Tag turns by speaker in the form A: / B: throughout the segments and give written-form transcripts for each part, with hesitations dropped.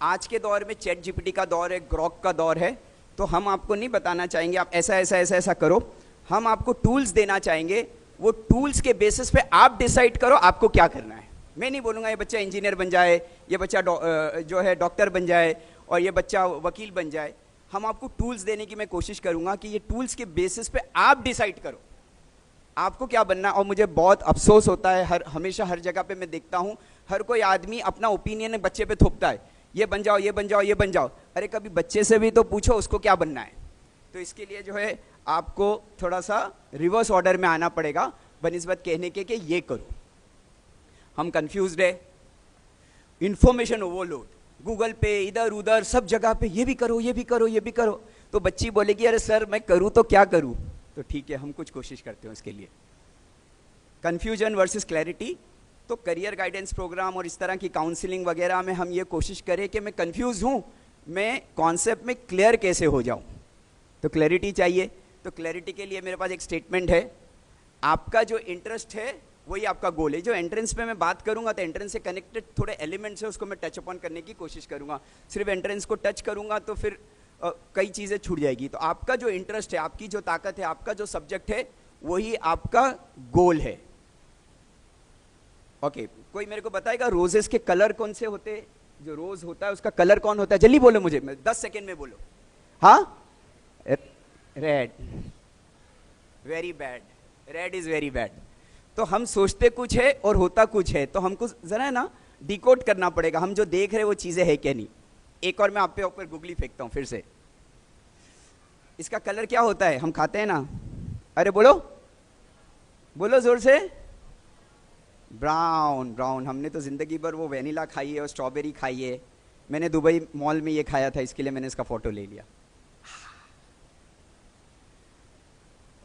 A: आज के दौर में चैट जीपीटी का दौर है, ग्रॉक का दौर है, तो हम आपको नहीं बताना चाहेंगे आप ऐसा ऐसा ऐसा ऐसा करो, हम आपको टूल्स देना चाहेंगे। वो टूल्स के बेसिस पे आप डिसाइड करो आपको क्या करना है। मैं नहीं बोलूँगा ये बच्चा इंजीनियर बन जाए, ये बच्चा जो है डॉक्टर बन जाए और ये बच्चा वकील बन जाए। हम आपको टूल्स देने की मैं कोशिश करूँगा कि ये टूल्स के बेसिस पे आप डिसाइड करो आपको क्या बनना है। और मुझे बहुत अफसोस होता है, हमेशा हर जगह पे मैं देखता हूँ हर कोई आदमी अपना ओपिनियन बच्चे पे थोपता है, ये बन जाओ, ये बन जाओ, ये बन जाओ। अरे कभी बच्चे से भी तो पूछो उसको क्या बनना है। तो इसके लिए जो है आपको थोड़ा सा रिवर्स ऑर्डर में आना पड़ेगा बनिस्बत कहने के कि ये करो। हम कंफ्यूज्ड है, इंफॉर्मेशन ओवरलोड, गूगल पे इधर उधर सब जगह पे ये भी करो, ये भी करो, ये भी करो। तो बच्ची बोलेगी अरे सर मैं करूँ तो क्या करूँ। तो ठीक है, हम कुछ कोशिश करते हैं उसके लिए। कंफ्यूजन वर्सेस क्लैरिटी, तो करियर गाइडेंस प्रोग्राम और इस तरह की काउंसलिंग वगैरह में हम ये कोशिश करें कि मैं कंफ्यूज हूँ, मैं कॉन्सेप्ट में क्लियर कैसे हो जाऊँ। तो क्लैरिटी चाहिए। तो क्लैरिटी के लिए मेरे पास एक स्टेटमेंट है, आपका जो इंटरेस्ट है वही आपका गोल है। जो एंट्रेंस पे मैं बात करूंगा तो एंट्रेंस से कनेक्टेड थोड़े एलिमेंट्स है उसको मैं टच अपॉन करने की कोशिश करूंगा। सिर्फ एंट्रेंस को टच करूंगा तो फिर कई चीज़ें छूट जाएगी। तो आपका जो इंटरेस्ट है, आपकी जो ताकत है, आपका जो सब्जेक्ट है वही आपका गोल है। ओके, कोई मेरे को बताएगा रोजेस के कलर कौन से होते हैं? जो रोज होता है उसका कलर कौन होता है? जल्दी बोलो मुझे, 10 सेकेंड में बोलो। हाँ, red, very bad, red is very bad. तो हम सोचते कुछ है और होता कुछ है, तो हमको जरा है ना डिकोड करना पड़ेगा हम जो देख रहे हैं वो चीजें है क्या नहीं। एक और मैं आप पे ऊपर गुगली फेंकता हूं फिर से। इसका कलर क्या होता है? हम खाते हैं ना, अरे बोलो बोलो जोर से। Brown, brown. हमने तो जिंदगी भर वो वेनिला खाई है और स्ट्रॉबेरी खाई है। मैंने दुबई मॉल में ये खाया था, इसके लिए मैंने इसका फोटो ले लिया।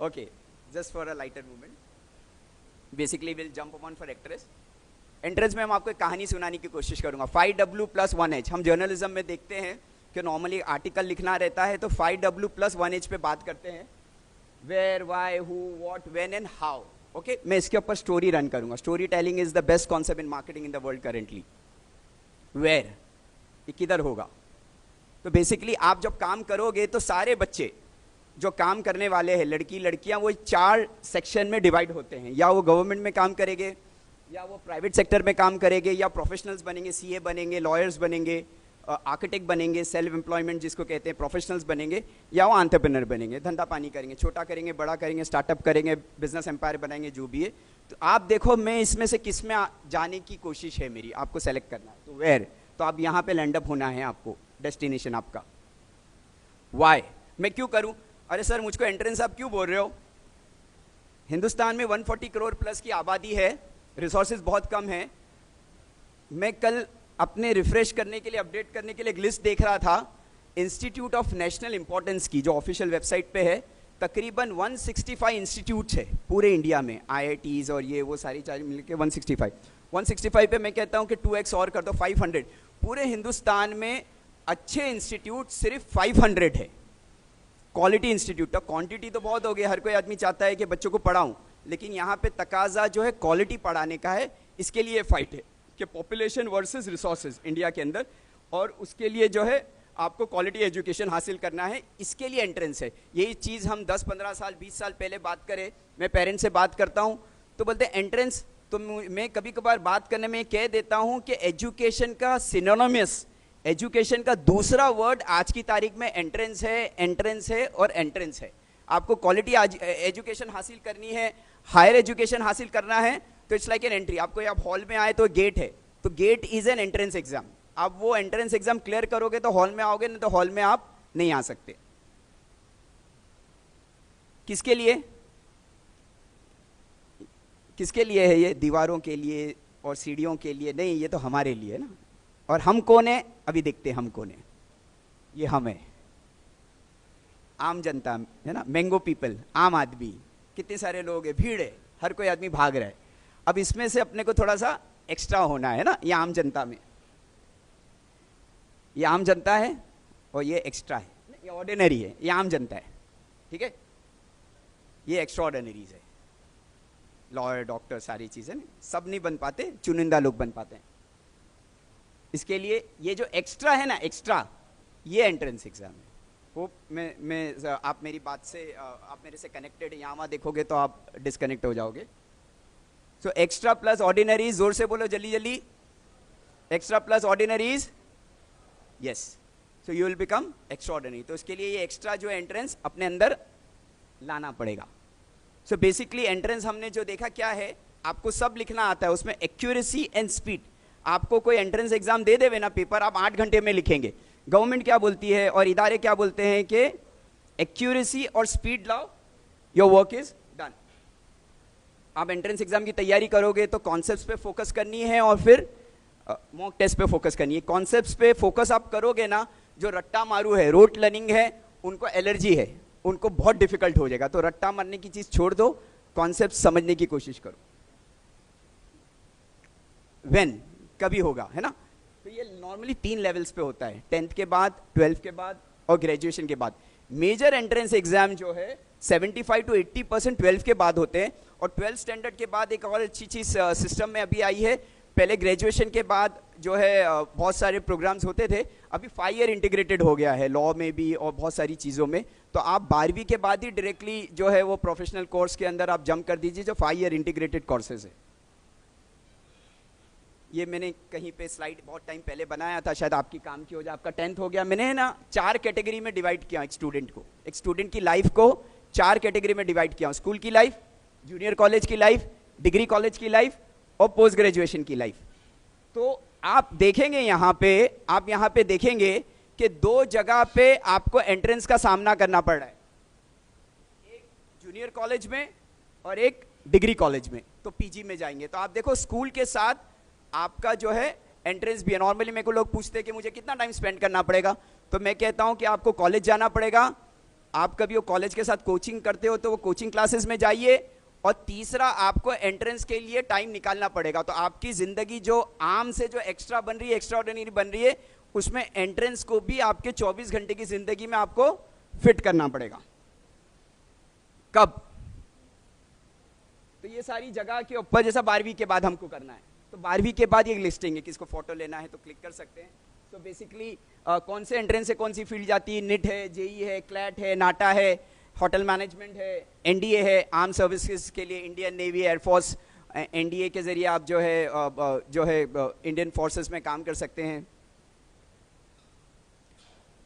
A: Okay, just for a lighter movement, basically will jump upon for actress. Entrance में हम आपको एक कहानी सुनाने की कोशिश करूंगा। 5W+1H, हम जर्नलिज्म में देखते हैं कि नॉर्मली आर्टिकल लिखना रहता है तो 5W+1H पे बात करते हैं, where, why, who, what, when and how. Okay, मैं इसके ऊपर स्टोरी रन करूंगा। Story telling is the best concept in marketing in the world currently. Where, ये किधर होगा? तो बेसिकली आप जब काम करोगे तो सारे बच्चे जो काम करने वाले हैं, लड़की लड़कियां, वो 4 सेक्शन में डिवाइड होते हैं। या वो गवर्नमेंट में काम करेंगे, या वो प्राइवेट सेक्टर में काम करेंगे, या प्रोफेशनल्स बनेंगे, सीए बनेंगे, लॉयर्स बनेंगे, आर्किटेक्ट बनेंगे, सेल्फ एम्प्लॉयमेंट जिसको कहते हैं, प्रोफेशनल्स बनेंगे, या वो एंटरप्रेन्योर बनेंगे, धंधा पानी करेंगे, छोटा करेंगे, बड़ा करेंगे, स्टार्टअप करेंगे, बिजनेस एम्पायर बनाएंगे, जो भी है। तो आप देखो मैं इसमें से किस में जाने की कोशिश है मेरी, आपको सेलेक्ट करना है। तो वेयर, तो आप यहाँ पे लैंड अप होना है, आपको डेस्टिनेशन आपका। वाई, मैं क्यों करूँ? अरे सर मुझको एंट्रेंस आप क्यों बोल रहे हो? हिंदुस्तान में 140 करोड़ प्लस की आबादी है, रिसोर्सेज बहुत कम है। मैं कल अपने रिफ्रेश करने के लिए, अपडेट करने के लिए एक लिस्ट देख रहा था इंस्टीट्यूट ऑफ नेशनल इंपॉर्टेंस की, जो ऑफिशियल वेबसाइट पे है। तकरीबन 165 इंस्टीट्यूट्स है पूरे इंडिया में, IITs और ये वो सारी चीज़ें मिलकर 165 पे मैं कहता हूँ कि 2x और कर दो, 500। पूरे हिंदुस्तान में अच्छे इंस्टीट्यूट सिर्फ 500 है, क्वालिटी इंस्टीट्यूट। तो क्वांटिटी तो बहुत हो गई, हर कोई आदमी चाहता है कि बच्चों को पढ़ाऊं, लेकिन यहाँ पे तकाजा जो है क्वालिटी पढ़ाने का है। इसके लिए फाइट है कि पॉपुलेशन वर्सेस रिसोर्सेज इंडिया के अंदर, और उसके लिए जो है आपको क्वालिटी एजुकेशन हासिल करना है। इसके लिए एंट्रेंस है। यही चीज़ हम 10-15 साल 20 साल पहले बात करें, मैं पेरेंट्स से बात करता हूँ तो बोलते हैं एंट्रेंस। तो मैं कभी कभार बात करने में कह देता हूँ कि एजुकेशन का सिनोनिमस, एजुकेशन का दूसरा वर्ड आज की तारीख में एंट्रेंस है, एंट्रेंस है और एंट्रेंस है। आपको क्वालिटी एजुकेशन हासिल करनी है, हायर एजुकेशन हासिल करना है, तो इट्स लाइक एन एंट्री। आपको आप हॉल में आए तो गेट है, तो GATE is an entrance exam. आप वो एंट्रेंस एग्जाम क्लियर करोगे तो हॉल में आओगे, नहीं तो हॉल में आप नहीं आ सकते। किसके लिए, किसके लिए है ये? दीवारों के लिए और सीढ़ियों के लिए नहीं, ये तो हमारे लिए है ना। और हम कौन है? अभी देखते हैं हम कौन है। ये हम है, आम जनता है ना, मैंगो पीपल, आम आदमी। कितने सारे लोग हैं, भीड़ है, हर कोई आदमी भाग रहा है। अब इसमें से अपने को थोड़ा सा एक्स्ट्रा होना है ना। ये आम जनता में, ये आम जनता है और ये एक्स्ट्रा है, ये ऑर्डिनरी है, ये आम जनता है, ठीक है। ये एक्स्ट्रा ऑर्डिनरीज है, लॉयर, डॉक्टर, सारी चीजें सब नहीं बन पाते, चुनिंदा लोग बन पाते हैं। इसके लिए ये जो एक्स्ट्रा है ना, एक्स्ट्रा, ये एंट्रेंस एग्जाम है। होप मैं आप मेरी बात से आप मेरे से कनेक्टेड है, यहाँ वहाँ देखोगे तो आप डिस्कनेक्ट हो जाओगे। सो एक्स्ट्रा प्लस ऑर्डिनरीज, जोर से बोलो जल्दी जल्दी, extra plus ordinaries, yes, so you will become extraordinary. तो इसके लिए ये एक्स्ट्रा जो एंट्रेंस अपने अंदर लाना पड़ेगा। सो बेसिकली एंट्रेंस हमने जो देखा क्या है, आपको सब लिखना आता है, उसमें एक्यूरेसी एंड स्पीड। आपको कोई एंट्रेंस एग्जाम दे देवे ना पेपर, आप 8 घंटे में लिखेंगे। गवर्नमेंट क्या बोलती है और इदारे क्या बोलते हैं कि एक्यूरेसी और स्पीड लाओ, योर वर्क इज डन। आप एंट्रेंस एग्जाम की तैयारी करोगे तो कॉन्सेप्ट्स पे फोकस करनी है और फिर मॉक टेस्ट पे फोकस करनी है। कॉन्सेप्ट्स पे फोकस आप करोगे ना, जो रट्टा मारू है, रोट लर्निंग है, उनको एलर्जी है, उनको बहुत डिफिकल्ट हो जाएगा। तो रट्टा मारने की चीज छोड़ दो, कॉन्सेप्ट समझने की कोशिश करो। व्हेन, कभी होगा, है ना। तो ये नॉर्मली 3 लेवल्स पे होता है, 10th के बाद, 12th के बाद और ग्रेजुएशन के बाद। मेजर एंट्रेंस एग्जाम जो है 75 to 80% 12th के बाद होते हैं। और 12th स्टैंडर्ड के बाद एक और अच्छी चीज सिस्टम में अभी आई है, पहले ग्रेजुएशन के बाद जो है बहुत सारे प्रोग्राम्स होते थे, अभी 5 ईयर इंटीग्रेटेड हो गया है, लॉ में भी और बहुत सारी चीज़ों में। तो आप 12वीं के बाद ही डायरेक्टली जो है वो प्रोफेशनल कोर्स के अंदर आप जंप कर दीजिए, जो 5 ईयर इंटीग्रेटेड कोर्सेज है। ये मैंने कहीं पे स्लाइड बहुत टाइम पहले बनाया था, शायद आपकी काम की हो जाए। आपका 10th हो गया, मैंने ना 4 कैटेगरी में डिवाइड किया एक स्टूडेंट को, एक स्टूडेंट की लाइफ को 4 कैटेगरी में डिवाइड किया। स्कूल की लाइफ, जूनियर कॉलेज की लाइफ, डिग्री कॉलेज की लाइफ और पोस्ट ग्रेजुएशन की लाइफ। तो आप देखेंगे यहाँ पे, आप यहाँ पे देखेंगे कि 2 जगह पे आपको एंट्रेंस का सामना करना पड़ रहा है, एक जूनियर कॉलेज में और एक डिग्री कॉलेज में। तो पीजी में जाएंगे तो आप देखो स्कूल के साथ आपका जो है एंट्रेंस भी है। नॉर्मली मेरे को लोग पूछते हैं कि मुझे कितना टाइम स्पेंड करना पड़ेगा, तो मैं कहता हूं कि आपको कॉलेज जाना पड़ेगा। आप कभी वो कॉलेज के साथ कोचिंग करते हो तो वो कोचिंग क्लासेस में जाइए। और तीसरा, आपको एंट्रेंस के लिए टाइम निकालना पड़ेगा। तो आपकी जिंदगी जो आम से जो एक्स्ट्रा बन रही है, एक्स्ट्रा ऑर्डिनरी बन रही है, उसमें एंट्रेंस को भी आपके 24 घंटे की जिंदगी में आपको फिट करना पड़ेगा। कब? तो ये सारी जगह के ऊपर, जैसा 12वीं के बाद हमको करना है, तो 12वीं के बाद ये लिस्टिंग है, किसको फोटो लेना है तो क्लिक कर सकते हैं। तो बेसिकली कौन से एंट्रेंस से कौन सी फील्ड जाती है, निट है, जेई है, क्लैट है, नाटा है, होटल मैनेजमेंट है, एनडीए है, आर्म सर्विसेज के लिए इंडियन नेवी, एयरफोर्स, एनडीए के जरिए आप जो है इंडियन फोर्सेस में काम कर सकते हैं।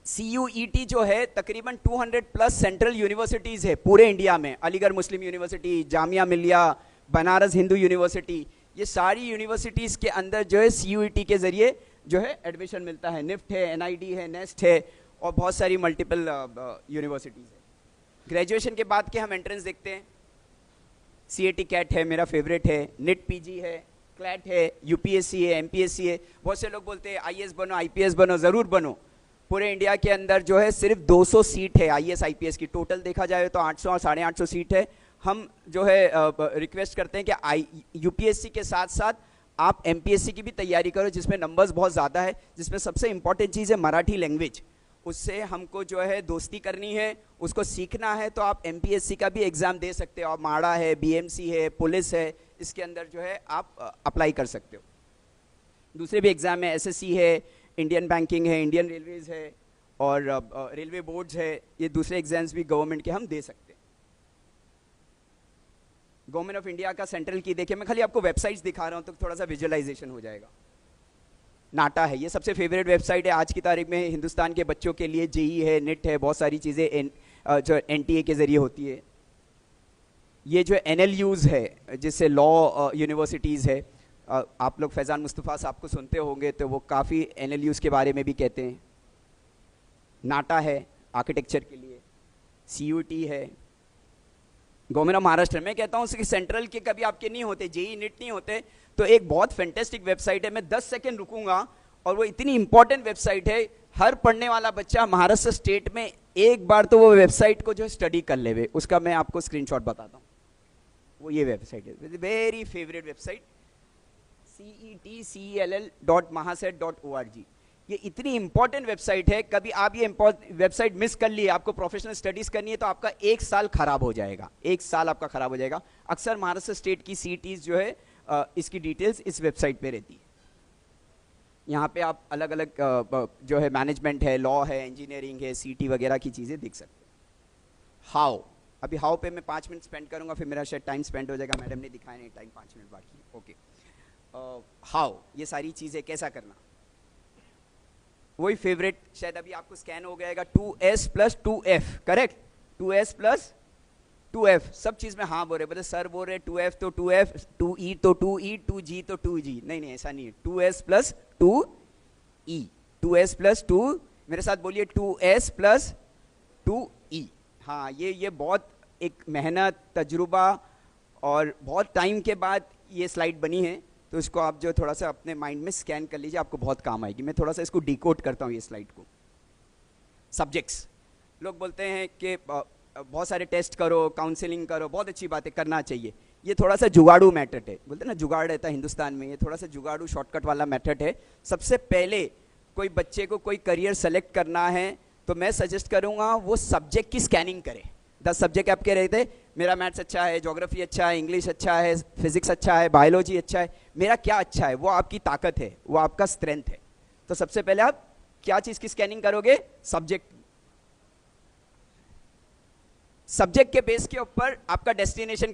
A: CUET जो है तकरीबन 200+ सेंट्रल यूनिवर्सिटीज है पूरे इंडिया में, अलीगढ़ मुस्लिम यूनिवर्सिटी, जामिया मिलिया, बनारस हिंदू यूनिवर्सिटी, ये सारी यूनिवर्सिटीज के अंदर जो है CUET के जरिए जो है एडमिशन मिलता है। निफ्ट है, NID है, नेस्ट है और बहुत सारी मल्टीपल यूनिवर्सिटीज है। ग्रेजुएशन के बाद के हम एंट्रेंस देखते हैं। CAT कैट है, मेरा फेवरेट है, निट PG है, क्लैट है, UPSC है, MPSC है। बहुत से लोग बोलते हैं IAS बनो, IPS बनो, जरूर बनो। पूरे इंडिया के अंदर जो है सिर्फ 200 सीट है IAS IPS की, टोटल देखा जाए तो 800 और 850 सीट है। हम जो है रिक्वेस्ट करते हैं कि UPSC के साथ साथ आप MPSC की भी तैयारी करो, जिसमें नंबर्स बहुत ज़्यादा है, जिसमें सबसे इंपॉर्टेंट चीज़ है मराठी लैंग्वेज। उससे हमको जो है दोस्ती करनी है, उसको सीखना है। तो आप MPSC का भी एग्ज़ाम दे सकते हो। आप माड़ा है, BMC है, पुलिस है, इसके अंदर जो है आप अप्लाई कर सकते हो। दूसरे भी एग्ज़ाम है, SSC है, इंडियन बैंकिंग है, इंडियन रेलवेज है और रेलवे बोर्ड्स है। ये दूसरे एग्जाम्स भी गवर्नमेंट के हम दे सकते हैं। गवर्नमेंट ऑफ इंडिया का सेंट्रल की देखिए, मैं खाली आपको वेबसाइट्स दिखा रहा हूँ तो थोड़ा सा विजुअलाइजेशन हो जाएगा। नाटा है, ये सबसे फेवरेट वेबसाइट है आज की तारीख में हिंदुस्तान के बच्चों के लिए। जेई है, निट है, बहुत सारी चीज़ें जो NTA के जरिए होती है। ये जो NLUs है, जिससे लॉ यूनिवर्सिटीज़ है, आप लोग फैज़ान मुस्तफ़ा साहब को सुनते होंगे तो वो काफ़ी NLUs के बारे में भी कहते हैं। नाटा है आर्किटेक्चर के लिए, CUET है। गवर्नमेंट ऑफ महाराष्ट्र, मैं कहता हूँ कि सेंट्रल के कभी आपके नहीं होते, जेई निट नहीं होते, तो एक बहुत फैंटेस्टिक वेबसाइट है। मैं 10 सेकेंड रुकूंगा और वो इतनी इंपॉर्टेंट वेबसाइट है, हर पढ़ने वाला बच्चा महाराष्ट्र स्टेट में एक बार तो वो वेबसाइट को जो स्टडी कर ले। उसका मैं आपको स्क्रीनशॉट बताता हूँ। वो ये वेबसाइट है, वेरी फेवरेट वेबसाइट, CETCELL.mahaset.org। ये इतनी इंपॉर्टेंट वेबसाइट है, कभी आप ये वेबसाइट मिस कर लिए, आपको प्रोफेशनल स्टडीज करनी है तो आपका 1 साल खराब हो जाएगा, 1 साल आपका खराब हो जाएगा। अक्सर महाराष्ट्र स्टेट की CETs जो है इसकी डिटेल्स इस वेबसाइट पे रहती है। यहाँ पे आप अलग अलग जो है मैनेजमेंट है, लॉ है, इंजीनियरिंग है, सीटी वगैरह की चीज़ें दिख सकते हैं। हाउ, अभी हाउ पे मैं 5 मिनट स्पेंड करूँगा, फिर मेरा शायद टाइम स्पेंड हो जाएगा। मैडम ने दिखाया नहीं, टाइम 5 मिनट बाकी है। ओके, हाउ, ये सारी चीज़ें कैसा करना, वही फेवरेट, शायद अभी आपको स्कैन हो गएगा 2s plus 2f, correct, 2s plus 2f, सब चीज़ में हाँ बोल रहे, बोले सर बोल रहे 2f तो 2f, 2e तो 2e, 2g तो 2g, नहीं नहीं ऐसा नहीं है, 2s plus 2e, 2s plus 2, मेरे साथ बोलिए 2s प्लस 2e। हाँ, ये बहुत एक मेहनत, तजुर्बा और बहुत टाइम के बाद ये स्लाइड बनी है, तो इसको आप जो थोड़ा सा अपने माइंड में स्कैन कर लीजिए, आपको बहुत काम आएगी। मैं थोड़ा सा इसको डिकोड करता हूँ ये स्लाइड को। सब्जेक्ट्स, लोग बोलते हैं कि बहुत सारे टेस्ट करो, काउंसलिंग करो, बहुत अच्छी बातें करना चाहिए, ये थोड़ा सा जुगाड़ू मेथड है, बोलते हैं ना जुगाड़ रहता है हिंदुस्तान में, ये थोड़ा सा जुगाड़ू शॉर्टकट वाला मेथड है। सबसे पहले कोई बच्चे को कोई करियर सेलेक्ट करना है तो मैं सजेस्ट करूंगा वो सब्जेक्ट की स्कैनिंग करे। 10 सब्जेक्ट आपके रहते, मेरा मैथ्स अच्छा है, ज्योग्राफी अच्छा है, इंग्लिश अच्छा है, फिजिक्स अच्छा है, बायोलॉजी अच्छा है, मेरा क्या अच्छा है, वो आपकी ताकत है, वो आपका स्ट्रेंथ है। तो सबसे पहले आप क्या चीज़ की स्कैनिंग करोगे, सब्जेक्ट। सब्जेक्ट के बेस के ऊपर आपका डेस्टिनेशन